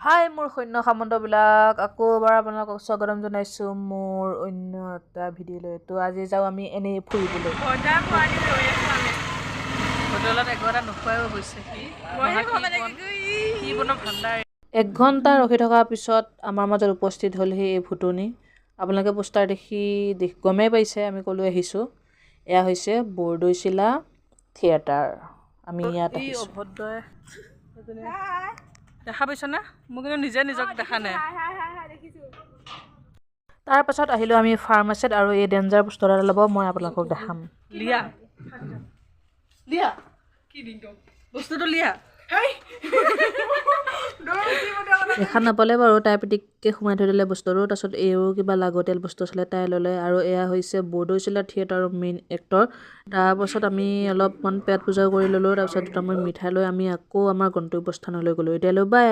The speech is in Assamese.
হাই মোৰ সৈন্য সামন্তবিলাক আকৌ এবাৰ আপোনালোকক স্বাগতম জনাইছোঁ মোৰ অন্য এটা ভিডিঅ'লৈ। তো আজি যাওঁ আমি এনেই ফুৰিবলৈ। হোটেলত এঘণ্টা নোখোৱাইও হৈছে। 1 ঘণ্টা ৰখি থকাৰ পিছত আমাৰ মাজত উপস্থিত হ'লহি এই ভুটনি। আপোনালোকে পোষ্টাৰ দেখি গমেই পাইছে আমি ক'লৈ আহিছোঁ। এয়া হৈছে বৰদৈচিলা থিয়েটাৰ। আমি ইয়াত আহিছোঁ। দেখা পাইছনে? মই কিন্তু নিজক দেখা নাই। তাৰ পাছত আহিলোঁ আমি ফাৰ্মাচীত আৰু এই ডেঞ্জাৰ বস্তু এটা ল'ব মই আপোনালোকক দেখাম। লিয়া কি বস্তুটো লিয়া দেখা নাপালে বাৰু তাই পিটিককৈ সোমাই থৈ দিলে বস্তুটো। তাৰপিছত এইও কিবা লাগতিয়াল বস্তু আছিলে তাই ল'লে আৰু এয়া হৈছে বৰদৈচিলা থিয়েটাৰৰ মেইন এক্টৰ। তাৰপাছত আমি অলপমান পেট পূজা কৰি ল'লোঁ। তাৰপিছত দুটামান মিঠাই লৈ আমি আকৌ আমাৰ গন্তব্যস্থানলৈ গ'লোঁ। এতিয়ালৈ বাই।